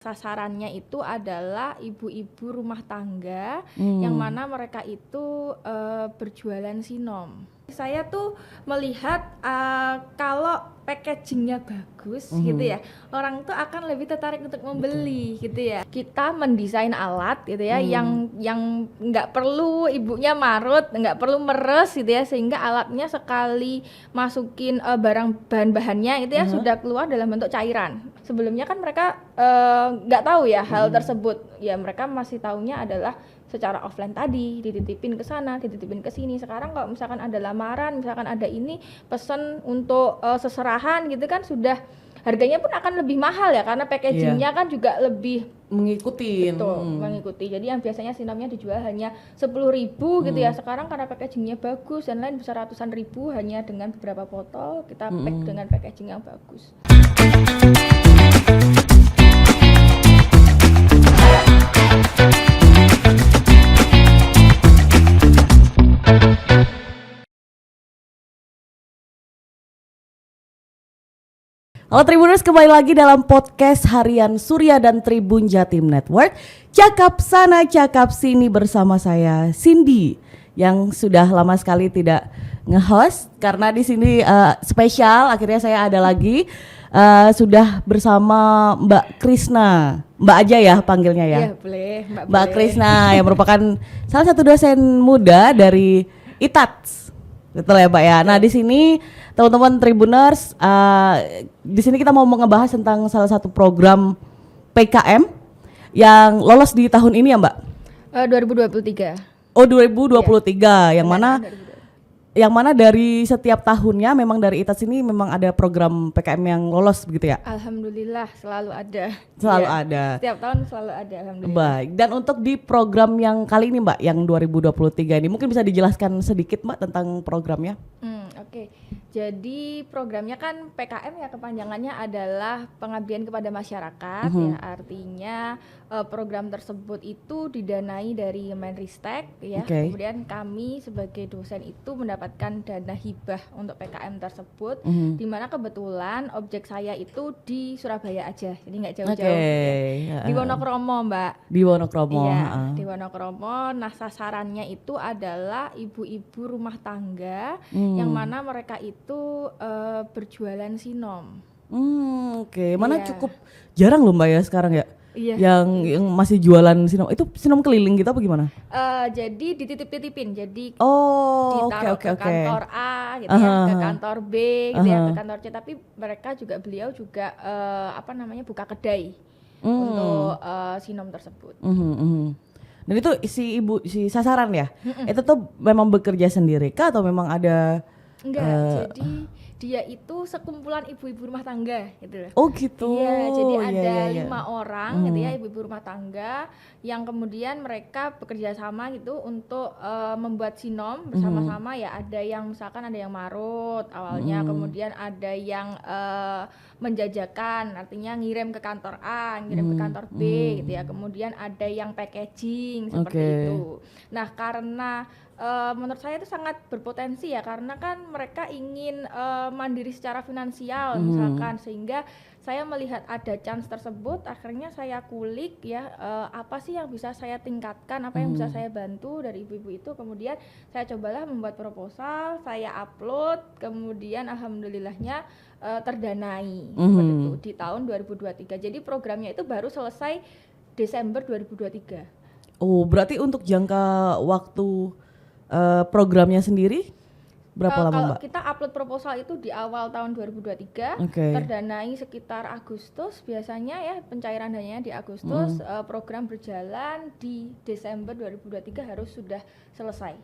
Sasarannya itu adalah ibu-ibu rumah tangga yang Hmm. mana mereka itu berjualan sinom. Saya tuh melihat kalau packagingnya bagus gitu ya, orang tuh akan lebih tertarik untuk membeli gitu ya. Kita mendesain alat gitu ya, yang nggak perlu ibunya marut, nggak perlu meres gitu ya, sehingga alatnya sekali masukin bahan-bahannya itu ya sudah keluar dalam bentuk cairan. Sebelumnya kan mereka nggak tahu ya hal tersebut, ya mereka masih taunya adalah secara offline tadi, dititipin ke sana, dititipin ke sini. Sekarang kalau misalkan ada lamaran, misalkan ada ini pesen untuk seserahan gitu kan, sudah harganya pun akan lebih mahal ya, karena packagingnya kan juga lebih Mengikuti. mengikuti. Jadi yang biasanya sinomnya dijual hanya 10.000 gitu ya, sekarang karena packagingnya bagus dan lain bisa ratusan ribu hanya dengan beberapa botol kita pack dengan packaging yang bagus. Halo Tribuners, kembali lagi dalam podcast harian Surya dan Tribun Jatim Network. Cakap sana, cakap sini bersama saya Cindy yang sudah lama sekali tidak nge-host karena di sini spesial. Akhirnya saya ada lagi sudah bersama Mbak Krisna. Mbak aja ya panggilnya ya. Iya boleh, Mbak Krisna yang merupakan salah satu dosen muda dari ITATS. Betul ya Mbak ya. Nah di sini teman-teman Tribuners, di sini kita mau ngebahas tentang salah satu program PKM yang lolos di tahun ini ya Mbak. 2023. Oh 2023, yang mana dari setiap tahunnya memang dari ITATS ini memang ada program PKM yang lolos begitu ya? Alhamdulillah selalu ada. Selalu Ya, ada. setiap tahun selalu ada, alhamdulillah. Baik, dan untuk di program yang kali ini Mbak, yang 2023 ini mungkin bisa dijelaskan sedikit Mbak tentang programnya? Oke. Jadi programnya kan PKM ya, kepanjangannya adalah pengabdian kepada masyarakat ya. Artinya program tersebut itu didanai dari Menristek ya. Oke. Kemudian kami sebagai dosen itu mendapatkan dana hibah untuk PKM tersebut, di mana kebetulan objek saya itu di Surabaya aja. Jadi nggak jauh-jauh. Ya. Di Wonokromo, Mbak. Di Wonokromo. Iya, di Wonokromo. Nah, sasarannya itu adalah ibu-ibu rumah tangga yang mana mereka itu berjualan sinom. Oke. Mana Iya. cukup jarang loh Mbak ya sekarang ya. Iya. Yang masih jualan sinom. Itu sinom keliling gitu apa gimana? Jadi dititip-titipin. Jadi Oh, ditaruh oke. ke kantor A gitu ya, ke kantor B gitu ya, ke kantor C. Tapi mereka juga, beliau juga buka kedai untuk sinom tersebut. Dan itu si sasaran ya? Itu tuh memang bekerja sendiri kah atau memang ada? Enggak, jadi dia itu sekumpulan ibu-ibu rumah tangga gitu loh. Oh gitu. Iya, jadi ada Iya. 5 orang gitu ya, ibu-ibu rumah tangga yang kemudian mereka bekerja sama gitu untuk membuat sinom bersama-sama ya. Ada yang misalkan ada yang marut awalnya, kemudian ada yang menjajakan, artinya ngirim ke kantor A, ngirim ke kantor B gitu ya. Kemudian ada yang packaging seperti itu. Nah, karena menurut saya itu sangat berpotensi ya, karena kan mereka ingin mandiri secara finansial misalkan, sehingga saya melihat ada chance tersebut, akhirnya saya kulik ya, apa sih yang bisa saya tingkatkan, apa yang bisa saya bantu dari ibu-ibu itu. Kemudian saya cobalah membuat proposal, saya upload, kemudian alhamdulillahnya terdanai seperti itu di tahun 2023. Jadi programnya itu baru selesai Desember 2023. Oh, berarti untuk jangka waktu programnya sendiri berapa lama kalau Mbak? kita upload proposal itu di awal tahun 2023, terdanai sekitar Agustus biasanya ya, pencairan dananya di Agustus, program berjalan di Desember 2023 harus sudah selesai,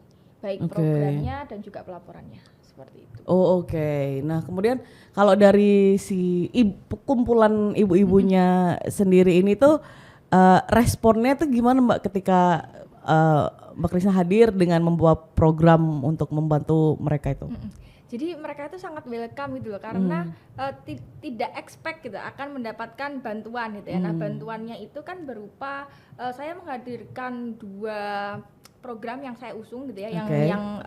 baik programnya dan juga pelaporannya, seperti itu. Oh oke. Nah kemudian kalau dari si kumpulan ibu-ibunya sendiri ini tuh responnya tuh gimana Mbak ketika Mbak Krisna hadir dengan membuat program untuk membantu mereka itu? Jadi mereka itu sangat welcome gitu loh, karena tidak expect gitu akan mendapatkan bantuan gitu ya. Nah bantuannya itu kan berupa saya menghadirkan 2 program yang saya usung gitu ya, yang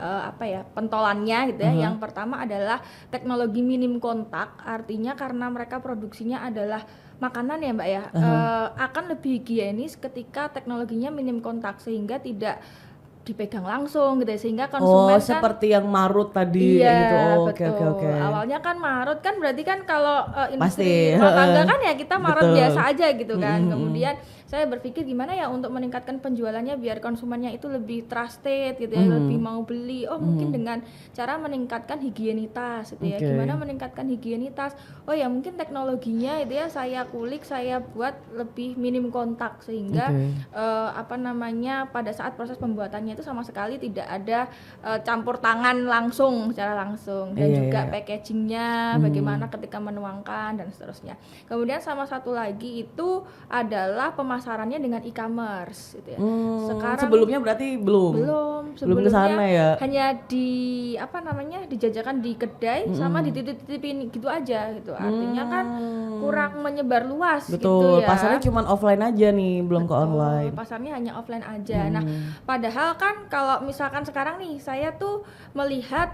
pentolannya gitu ya. Yang pertama adalah teknologi minim kontak, artinya karena mereka produksinya adalah makanan ya Mbak ya, akan lebih higienis ketika teknologinya minim kontak sehingga tidak dipegang langsung gitu ya, sehingga konsumen kan seperti yang marut tadi iya, gitu. betul. Oke. Awalnya kan marut kan berarti kan kalau Pasti, industri rumah tangga kan ya kita marut betul. biasa aja gitu kan. Kemudian saya berpikir gimana ya untuk meningkatkan penjualannya biar konsumennya itu lebih trusted gitu ya, lebih mau beli. Oh mungkin dengan cara meningkatkan higienitas gitu ya. Gimana meningkatkan higienitas? Oh ya mungkin teknologinya itu ya saya kulik, saya buat lebih minim kontak sehingga apa namanya pada saat proses pembuatannya itu sama sekali tidak ada campur tangan langsung secara langsung, dan juga packagingnya bagaimana ketika menuangkan dan seterusnya. Kemudian sama satu lagi itu adalah pemasarannya dengan e-commerce gitu ya. Sekarang sebelumnya berarti belum sebelumnya kesana ya. hanya di apa namanya dijajakan di kedai sama dititip-titipin gitu aja gitu. Artinya kan kurang menyebar luas Betul, gitu ya. pasarnya cuma offline aja nih, belum ke online. Pasarnya hanya offline aja. Nah, padahal kan kalau misalkan sekarang nih saya tuh melihat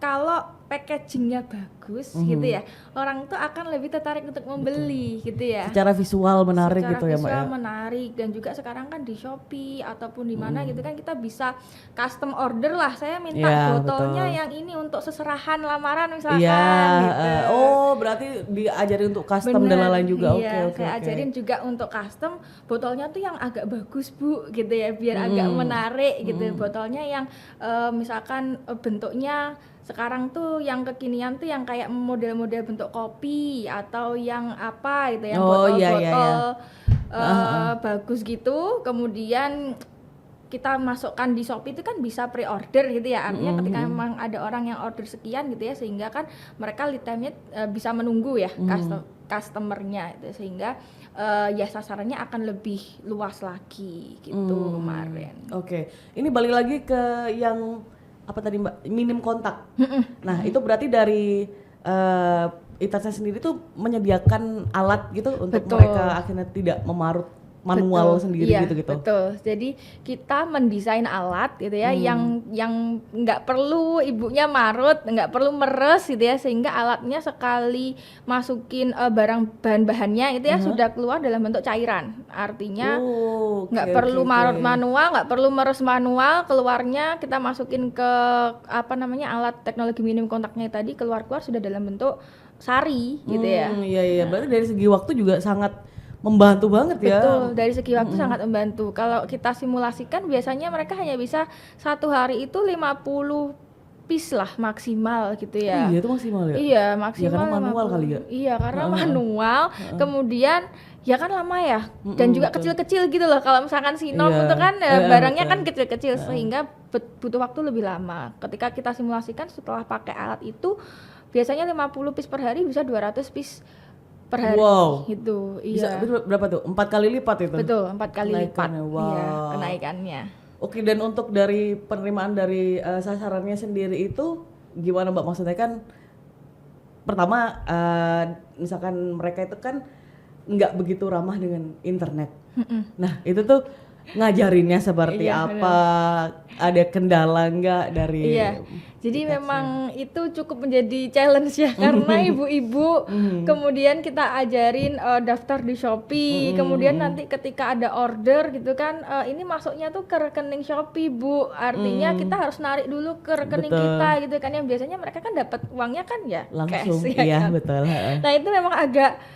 kalau packagingnya bagus gitu ya, orang tuh akan lebih tertarik untuk membeli gitu ya. Secara visual menarik Secara gitu ya Mbak ya. visual menarik, dan juga sekarang kan di Shopee ataupun di mana gitu kan kita bisa custom order lah. Saya minta botolnya yang ini untuk seserahan lamaran misalkan gitu. Oh, berarti diajarin untuk custom dan lain-lain juga. Iya, Oke. saya ajarin juga untuk custom botolnya tuh yang agak bagus Bu gitu ya, biar agak menarik gitu. Botolnya yang misalkan bentuknya sekarang tuh yang kekinian tuh yang kayak model-model bentuk kopi atau yang apa gitu, yang botol-botol bagus gitu. Kemudian kita masukkan di Shopee itu kan bisa pre-order gitu ya, artinya ketika memang ada orang yang order sekian gitu ya, sehingga kan mereka lead time-nya bisa menunggu ya customernya itu, sehingga ya sasarannya akan lebih luas lagi gitu kemarin. Oke. Ini balik lagi ke yang apa tadi Mbak, minim kontak. Nah itu berarti dari Itasnya sendiri tuh menyediakan alat gitu untuk mereka akhirnya tidak memarut manual sendiri gitu. Betul. Jadi kita mendesain alat gitu ya, yang nggak perlu ibunya marut, nggak perlu meres gitu ya, sehingga alatnya sekali masukin bahan-bahannya itu ya sudah keluar dalam bentuk cairan. Artinya nggak perlu marut manual, nggak perlu meres manual, keluarnya kita masukin ke apa namanya alat teknologi minim kontaknya tadi, keluar sudah dalam bentuk sari gitu ya. Iya. Berarti dari segi waktu juga sangat membantu banget ya. Betul, dari segi waktu sangat membantu. Kalau kita simulasikan biasanya mereka hanya bisa satu hari itu 50 piece lah maksimal gitu ya. Iya itu maksimal ya? Iya maksimal. Ya, karena manual 50. kali ya? Iya karena manual, kemudian ya kan lama ya, dan juga kecil-kecil gitu loh. Kalau misalkan Sinom itu kan barangnya kan kecil-kecil sehingga butuh waktu lebih lama. Ketika kita simulasikan setelah pakai alat itu biasanya 50 piece per hari bisa 200 piece per hari gitu. Bisa berapa tuh? 4 kali lipat itu? Betul, 4 kali lipat. Iya, kenaikannya. Oke, dan untuk dari penerimaan dari sasarannya sendiri itu gimana Mbak? Maksudnya kan pertama misalkan mereka itu kan nggak begitu ramah dengan internet. Nah itu tuh ngajarinnya seperti apa? Ada kendala nggak dari? Jadi memang itu cukup menjadi challenge ya, karena ibu-ibu kemudian kita ajarin daftar di Shopee, kemudian nanti ketika ada order gitu kan, ini masuknya tuh ke rekening Shopee Bu, artinya kita harus narik dulu ke rekening kita gitu kan, yang biasanya mereka kan dapat uangnya kan ya langsung, cash ya iya kan? Betul. Nah itu memang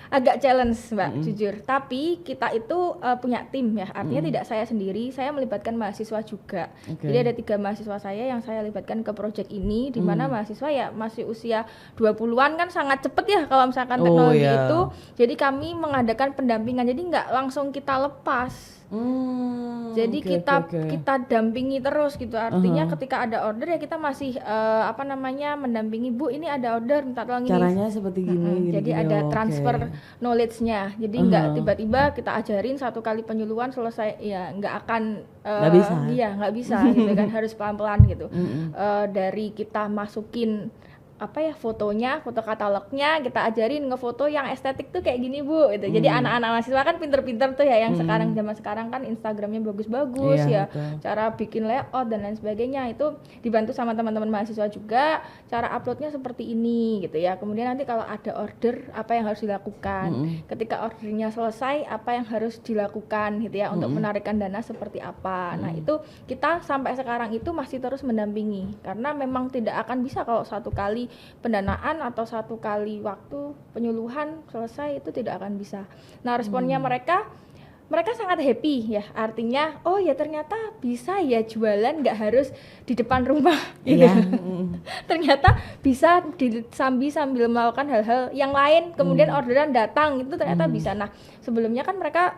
agak challenge Mbak, jujur. Tapi kita itu punya tim ya, artinya tidak saya sendiri, saya melibatkan mahasiswa juga. Jadi ada 3 mahasiswa saya yang saya libatkan ke project ini, di mana mahasiswa ya masih usia 20-an kan sangat cepet ya kalau misalkan teknologi itu. Jadi kami mengadakan pendampingan, jadi nggak langsung kita lepas. Jadi kita dampingi terus gitu, artinya ketika ada order ya kita masih apa namanya mendampingi, Bu ini ada order minta tolong ini. Caranya seperti gini. Jadi ada transfer knowledge-nya, jadi nggak tiba-tiba kita ajarin 1 kali penyuluhan selesai, ya nggak akan nggak bisa gitu kan, harus pelan-pelan gitu. Dari kita masukin fotonya, foto katalognya, kita ajarin ngefoto yang estetik tuh kayak gini Bu gitu. Jadi anak-anak mahasiswa kan pinter-pinter tuh ya, yang zaman sekarang kan Instagramnya bagus-bagus ya, betul. cara bikin layout dan lain sebagainya itu dibantu sama teman-teman mahasiswa juga, cara uploadnya seperti ini gitu ya. Kemudian nanti kalau ada order apa yang harus dilakukan, ketika ordernya selesai apa yang harus dilakukan gitu ya, untuk menarikkan dana seperti apa. Nah itu kita sampai sekarang itu masih terus mendampingi, karena memang tidak akan bisa kalau satu kali pendanaan atau satu kali waktu penyuluhan selesai itu tidak akan bisa. Nah responnya mereka sangat happy ya, artinya oh ya ternyata bisa ya jualan nggak harus di depan rumah gitu. Ternyata bisa sambil melakukan hal-hal yang lain, kemudian orderan datang itu ternyata bisa. Nah sebelumnya kan mereka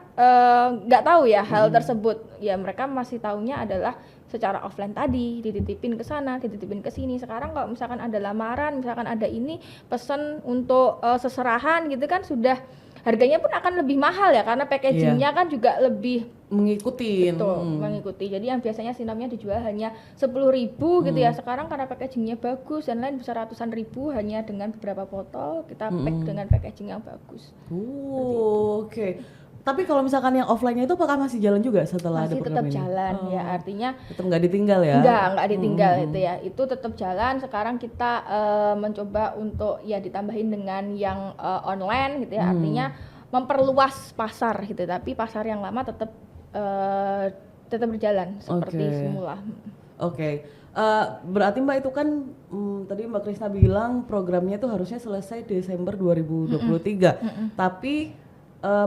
nggak tahu ya hal tersebut ya, mereka masih taunya adalah secara offline tadi, dititipin ke sana, dititipin ke sini. Sekarang kalau misalkan ada lamaran, misalkan ada ini pesan untuk seserahan gitu kan, sudah harganya pun akan lebih mahal ya, karena packagingnya kan juga lebih mengikuti. Mengikuti. Jadi yang biasanya sinomnya dijual hanya 10.000 gitu ya, sekarang karena packagingnya bagus dan lain bisa ratusan ribu hanya dengan beberapa botol kita pack dengan packaging yang bagus. Oke. Tapi kalau misalkan yang offline-nya itu apakah masih jalan juga setelah ada program ini? Masih tetap jalan ya, artinya tetap nggak ditinggal ya? Nggak ditinggal itu ya, itu tetap jalan. Sekarang kita mencoba untuk ya ditambahin dengan yang online gitu ya, artinya memperluas pasar gitu, tapi pasar yang lama tetap berjalan seperti semula. Oke. Berarti Mbak itu kan tadi Mbak Krisna bilang programnya itu harusnya selesai Desember 2023, tapi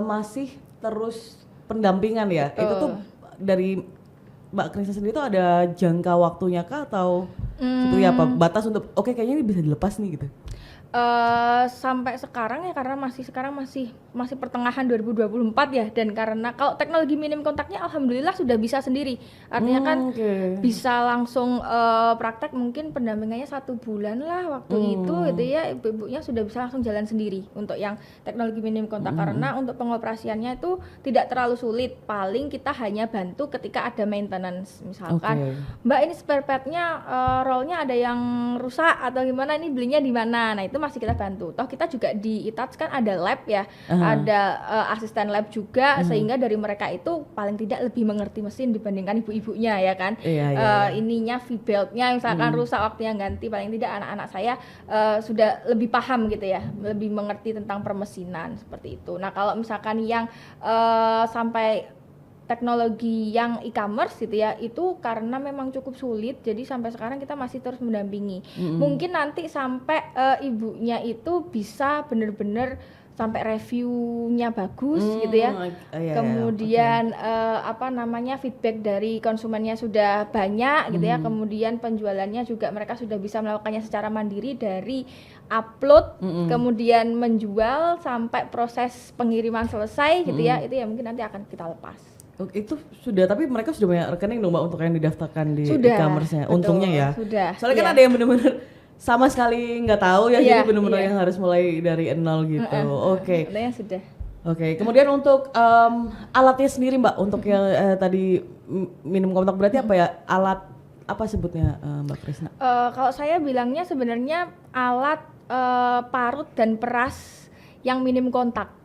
masih terus pendampingan ya. Itu tuh dari Mbak Krisna sendiri tuh ada jangka waktunya kah atau seperti apa? Batas untuk kayaknya ini bisa dilepas nih gitu. Sampai sekarang ya, karena sekarang masih pertengahan 2024 ya, dan karena kalau teknologi minim kontaknya alhamdulillah sudah bisa sendiri, artinya kan bisa langsung praktek, mungkin pendampingannya 1 bulan lah waktu itu gitu ya, ibu-ibunya sudah bisa langsung jalan sendiri untuk yang teknologi minim kontak. Karena untuk pengoperasiannya itu tidak terlalu sulit, paling kita hanya bantu ketika ada maintenance, misalkan Mbak ini spare partnya rollnya ada yang rusak atau gimana, ini belinya di mana, nah itu masih kita bantu. Toh kita juga di ITATS kan ada lab ya, ada asisten lab juga, sehingga dari mereka itu paling tidak lebih mengerti mesin dibandingkan ibu-ibunya ya kan. Ininya V-beltnya misalkan rusak waktu yang ganti, paling tidak anak-anak saya sudah lebih paham gitu ya, lebih mengerti tentang permesinan seperti itu. Nah kalau misalkan yang sampai teknologi yang e-commerce gitu ya, itu karena memang cukup sulit, jadi sampai sekarang kita masih terus mendampingi. Mungkin nanti sampai ibunya itu bisa benar-benar sampai reviewnya bagus gitu ya. Kemudian feedback dari konsumennya sudah banyak gitu ya. Kemudian penjualannya juga mereka sudah bisa melakukannya secara mandiri, dari upload kemudian menjual sampai proses pengiriman selesai gitu ya. Itu ya mungkin nanti akan kita lepas. Itu sudah, tapi mereka sudah banyak rekening dong Mbak untuk yang didaftarkan di e-commerce-nya. Untungnya ya. Sudah. Soalnya kan ada yang benar-benar sama sekali nggak tahu ya, jadi benar-benar yang harus mulai dari nol gitu. Ada yang sudah. Kemudian untuk alatnya sendiri Mbak, untuk yang tadi minum kontak berarti apa ya, alat apa sebutnya Mbak Krisna? Kalau saya bilangnya sebenarnya alat parut dan peras yang minim kontak.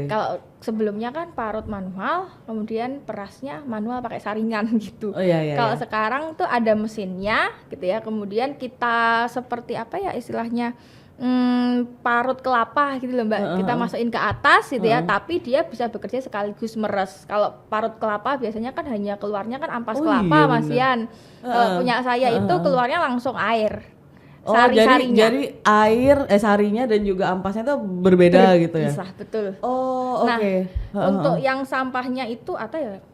Kalau sebelumnya kan parut manual, kemudian perasnya manual pakai saringan gitu. Kalau sekarang tuh ada mesinnya gitu ya, kemudian kita seperti apa ya istilahnya, parut kelapa gitu loh Mbak, kita masukin ke atas gitu ya, tapi dia bisa bekerja sekaligus meres. Kalau parut kelapa biasanya kan hanya keluarnya kan ampas kelapa Masian. Kalau punya saya itu keluarnya langsung air. Jadi air, sarinya dan juga ampasnya itu berbeda gitu ya? Bisa, betul. Untuk yang sampahnya itu hasil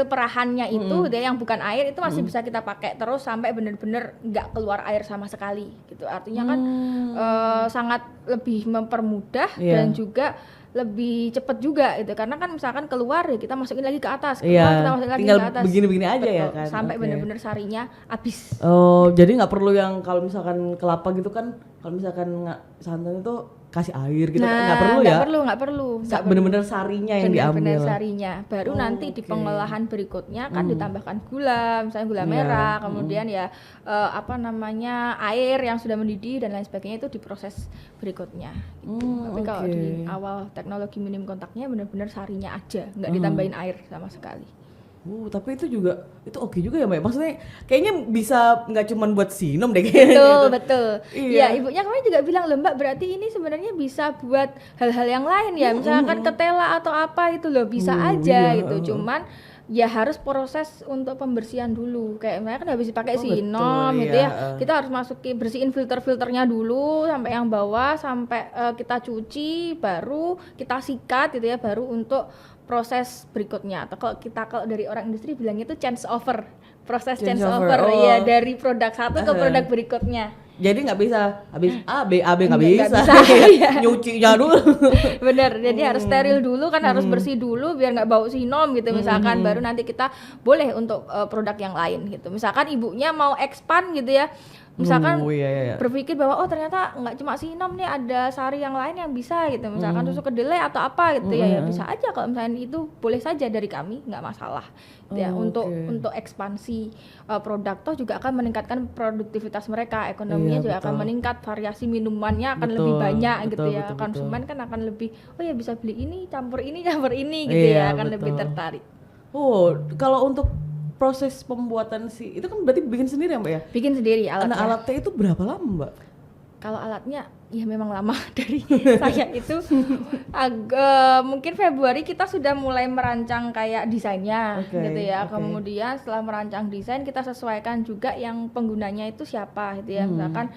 perahannya itu dia yang bukan air itu masih bisa kita pakai terus sampai benar-benar nggak keluar air sama sekali gitu. Artinya kan sangat lebih mempermudah dan juga lebih cepat juga gitu, karena kan misalkan keluar ya kita masukin lagi ke atas, kita masukin lagi ke atas, begini-begini aja ya kan. Sampai benar-benar sarinya habis. Jadi nggak perlu yang kalau misalkan kelapa gitu kan, kalau misalkan santan itu kasih air gitu, nggak perlu ya? Nggak perlu. Bener-bener sarinya yang diambil. Bener-bener sarinya. Baru nanti di pengolahan berikutnya kan ditambahkan gula, misalnya gula merah, kemudian ya air yang sudah mendidih dan lain sebagainya itu diproses berikutnya. Gitu. Tapi kalau di awal teknologi minim kontaknya bener-bener sarinya aja, nggak ditambahin air sama sekali. Tapi itu oke juga ya Mbak. Maksudnya kayaknya bisa nggak cuma buat sinom deh kayaknya. Betul. Iya, ibunya kemarin juga bilang, "Loh Mbak, berarti ini sebenarnya bisa buat hal-hal yang lain ya, misalkan ketela atau apa itu loh, bisa aja gitu. Cuman ya harus proses untuk pembersihan dulu. Kayak misalnya kan habis dipakai sinom gitu ya. Kita harus bersihin filter-filternya dulu sampai yang bawah, sampai kita cuci, baru kita sikat gitu ya, baru untuk proses berikutnya. Atau kalau dari orang industri bilangnya itu change over, proses change over ya, dari produk satu ke produk berikutnya. Jadi nggak bisa habis A B nggak bisa. Nyucinya dulu. Bener, jadi harus steril dulu kan, harus bersih dulu biar nggak bau sinom gitu misalkan, baru nanti kita boleh untuk produk yang lain gitu. Misalkan ibunya mau expand gitu ya, misalkan berpikir bahwa ternyata nggak cuma sinom nih, ada sari yang lain yang bisa gitu, misalkan susu kedelai atau apa gitu ya bisa aja. Kalau misalnya itu boleh saja dari kami, nggak masalah gitu ya. Untuk ekspansi produk toh juga akan meningkatkan produktivitas mereka, ekonominya juga akan meningkat, variasi minumannya akan lebih banyak gitu ya. Konsumen kan akan lebih bisa beli ini campur ini gitu ya, akan lebih tertarik. Kalau untuk proses pembuatan itu kan berarti bikin sendiri ya Mbak ya? Bikin sendiri alatnya. Alatnya itu berapa lama Mbak? Kalau alatnya ya memang lama dari saya itu mungkin Februari kita sudah mulai merancang kayak desainnya gitu ya. Kemudian setelah merancang desain kita sesuaikan juga yang penggunanya itu siapa gitu ya. Misalkan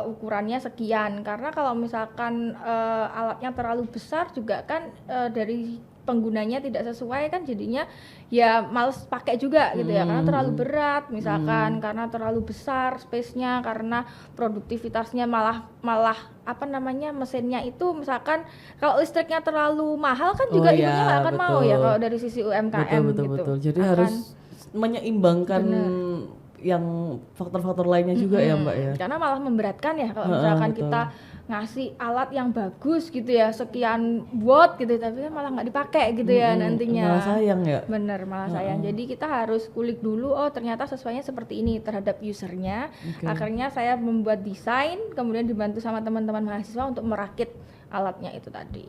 ukurannya sekian, karena kalau misalkan alatnya terlalu besar juga kan dari penggunanya tidak sesuai kan, jadinya ya males pakai juga gitu ya, karena terlalu berat misalkan, karena terlalu besar space-nya, karena produktivitasnya malah mesinnya itu misalkan kalau listriknya terlalu mahal kan juga ibunya nggak akan mau ya kalau dari sisi UMKM betul. Jadi harus menyeimbangkan yang faktor-faktor lainnya juga ya Mbak ya, karena malah memberatkan ya kalau misalkan kita ngasih alat yang bagus gitu ya, sekian watt gitu, tapi kan malah nggak dipakai gitu ya nantinya. Malah sayang ya. Bener, malah sayang. Jadi kita harus kulik dulu, ternyata sesuainya seperti ini terhadap usernya. Akhirnya saya membuat desain, kemudian dibantu sama teman-teman mahasiswa untuk merakit alatnya itu tadi.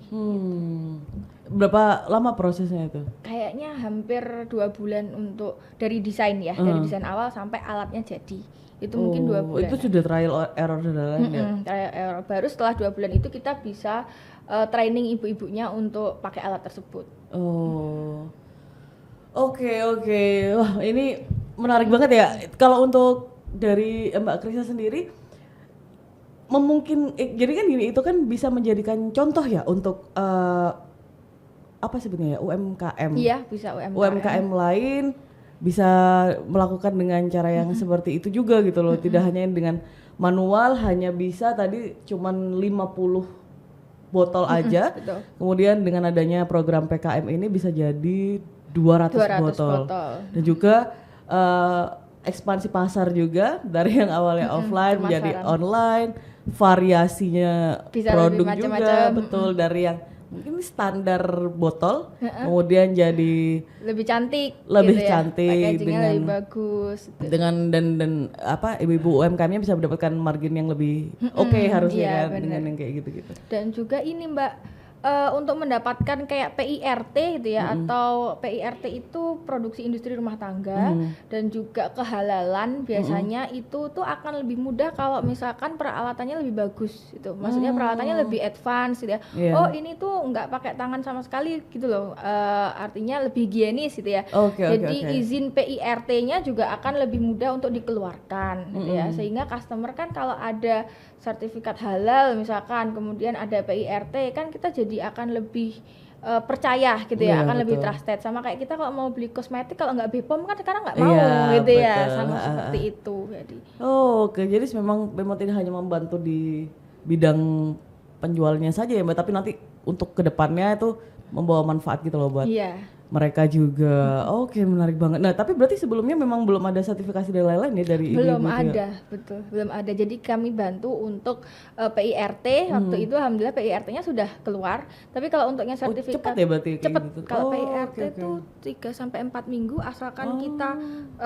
Berapa lama prosesnya itu? Kayaknya hampir 2 bulan untuk dari desain ya, dari desain awal sampai alatnya jadi. Itu mungkin 2 bulan. Itu sudah trial error dan lain ya? Trial error. Baru setelah 2 bulan itu kita bisa training ibu-ibunya untuk pakai alat tersebut. Oke. Wah, ini menarik banget ya. Kalau untuk dari Mbak Krisa sendiri, jadi kan gini, itu kan bisa menjadikan contoh ya untuk apa sebenarnya UMKM. Iya, bisa UMKM. UMKM lain bisa melakukan dengan cara yang seperti itu juga gitu loh. Tidak hanya dengan manual, hanya bisa tadi cuman 50 botol aja. Kemudian dengan adanya program PKM ini bisa jadi 200 botol. Dan juga ekspansi pasar juga, dari yang awalnya offline menjadi online, variasinya bisa produk juga, betul, dari yang mungkin standar botol kemudian jadi lebih cantik, packagingnya lebih bagus gitu. Dengan dan ibu-ibu UMKM-nya bisa mendapatkan margin yang lebih harusnya kan, dengan yang kayak gitu-gitu. Dan juga ini Mbak, untuk mendapatkan kayak PIRT gitu ya, atau PIRT itu produksi industri rumah tangga, dan juga kehalalan biasanya itu tuh akan lebih mudah kalau misalkan peralatannya lebih bagus gitu. Maksudnya peralatannya lebih advance gitu ya. Ini tuh nggak pakai tangan sama sekali gitu loh. Artinya lebih higienis gitu ya. Jadi izin PIRT-nya juga akan lebih mudah untuk dikeluarkan gitu ya. Sehingga customer kan kalau ada sertifikat halal misalkan, kemudian ada PIRT, kan kita jadi akan lebih percaya gitu ya, akan lebih trusted. Sama kayak kita kalau mau beli kosmetik, kalau nggak BPOM kan sekarang nggak mau gitu ya, sama seperti itu. Jadi jadi memang tidak hanya membantu di bidang penjualnya saja ya Mbak, tapi nanti untuk kedepannya itu membawa manfaat gitu loh buat mereka juga. Oke, menarik banget. Nah, tapi berarti sebelumnya memang belum ada sertifikasi dan lain-lain ya dari belum ibu-ibu ada, betul, belum ada. Jadi kami bantu untuk PIRT waktu itu, alhamdulillah PIRT-nya sudah keluar. Tapi kalau untuk yang sertifikat cepat ya berarti kayak cepat. gitu. Kalau PIRT oke. itu 3-4 minggu asalkan kita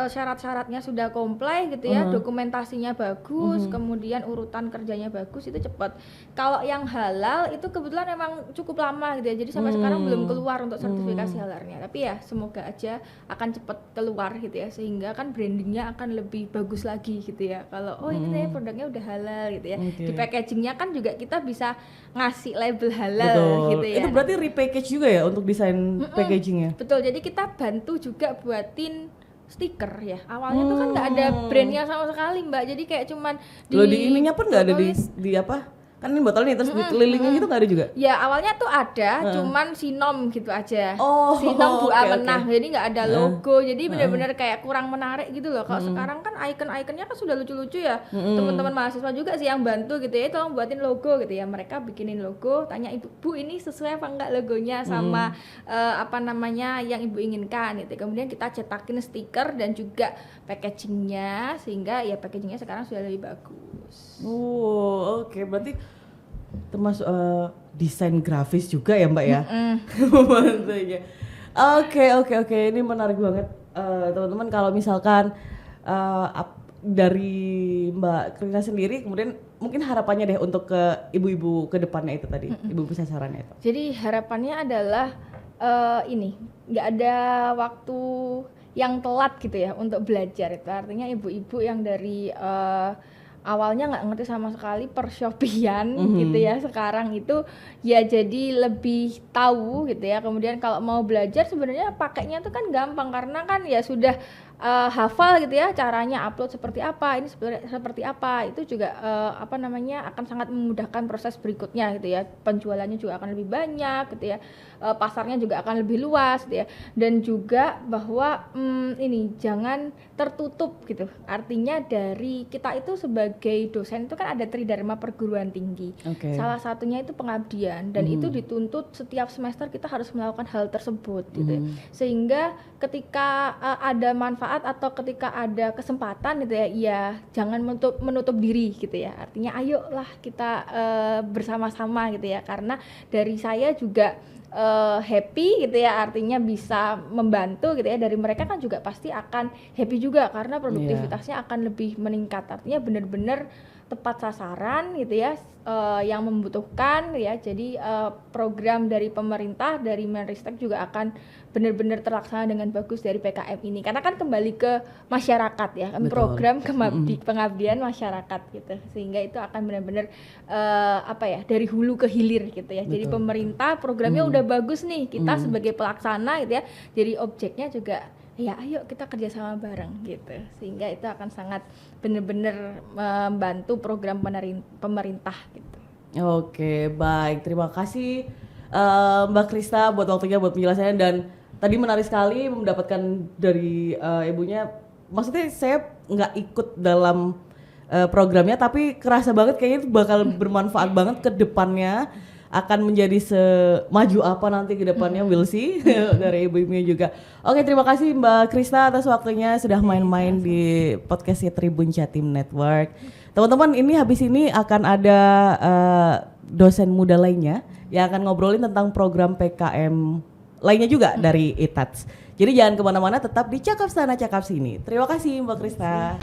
syarat-syaratnya sudah comply gitu ya, dokumentasinya bagus, kemudian urutan kerjanya bagus, itu cepat. Kalau yang halal itu kebetulan memang cukup lama gitu ya. Jadi sampai sekarang belum keluar untuk sertifikasi halalnya. Tapi ya semoga aja akan cepat keluar gitu ya, sehingga kan brandingnya akan lebih bagus lagi gitu ya. Kalau ini nih produknya udah halal gitu ya. Di packagingnya kan juga kita bisa ngasih label halal. Betul. Gitu ya. Itu berarti repackage juga ya untuk desain packagingnya? Betul, jadi kita bantu juga buatin stiker ya. Awalnya tuh kan nggak ada brandnya sama sekali Mbak, jadi kayak cuman di ininya pun nggak ada di apa? Kan ini botol nih, terus dikelilingin gitu nggak ada juga? Ya awalnya tuh ada, cuman sinom gitu aja. Oh, sinom Bu oke, Amenah, jadi nggak ada logo, jadi benar-benar kayak kurang menarik gitu loh. Kalau sekarang kan icon-iconnya kan sudah lucu-lucu ya. Teman-teman mahasiswa juga sih yang bantu gitu ya, tolong buatin logo gitu ya. Mereka bikinin logo, tanya ibu, Bu ini sesuai apa enggak logonya sama apa namanya yang ibu inginkan gitu. Kemudian kita cetakin stiker dan juga packagingnya, sehingga ya packagingnya sekarang sudah lebih bagus. Oke. Berarti termasuk desain grafis juga ya Mbak ya? Oke, ini menarik banget teman-teman. Kalau misalkan dari Mbak Krina sendiri, kemudian mungkin harapannya deh untuk ke ibu-ibu ke depannya itu tadi, ibu-ibu sasarannya itu. Jadi harapannya adalah ini, nggak ada waktu yang telat gitu ya untuk belajar. Itu artinya ibu-ibu yang dari awalnya nggak ngerti sama sekali Shopee-an gitu ya, sekarang itu ya jadi lebih tahu gitu ya. Kemudian kalau mau belajar sebenarnya pakainya itu kan gampang karena kan ya sudah hafal gitu ya, caranya upload seperti apa, ini seperti apa, itu juga apa namanya akan sangat memudahkan proses berikutnya gitu ya. Penjualannya juga akan lebih banyak gitu ya, pasarnya juga akan lebih luas gitu ya. Dan juga bahwa ini jangan tertutup gitu, artinya dari kita itu sebagai dosen itu kan ada tridharma perguruan tinggi. Salah satunya itu pengabdian, dan itu dituntut setiap semester kita harus melakukan hal tersebut gitu. Sehingga ketika ada manfaat atau ketika ada kesempatan gitu ya, ya jangan menutup diri gitu ya. Artinya ayolah kita bersama-sama gitu ya, karena dari saya juga happy gitu ya, artinya bisa membantu gitu ya. Dari mereka kan juga pasti akan happy juga karena produktivitasnya akan lebih meningkat. Artinya benar-benar tepat sasaran gitu ya, yang membutuhkan ya. Jadi program dari pemerintah, dari Menristek juga akan benar-benar terlaksana dengan bagus dari PKM ini, karena kan kembali ke masyarakat ya, kan program pengabdian masyarakat gitu, sehingga itu akan benar-benar apa ya, dari hulu ke hilir gitu ya. Jadi pemerintah programnya udah bagus nih, kita sebagai pelaksana gitu ya, jadi objeknya juga ya ayo kita kerjasama bareng gitu, sehingga itu akan sangat benar-benar membantu program pemerintah gitu. Oke, baik, terima kasih Mbak Krista buat waktunya, buat penjelasannya, dan tadi menarik sekali mendapatkan dari ibunya. Maksudnya saya nggak ikut dalam programnya, tapi kerasa banget kayaknya itu bakal bermanfaat banget ke depannya, akan menjadi semaju apa nanti ke depannya, we'll see dari ibu-ibunya juga. Oke, terima kasih Mbak Krista atas waktunya sudah main-main di podcastnya Tribun Jatim Network. Teman-teman, ini habis ini akan ada dosen muda lainnya yang akan ngobrolin tentang program PKM lainnya juga dari ITATS. Jadi jangan kemana-mana, tetap di Cakap Sana Cakap Sini. Terima kasih Mbak Krista.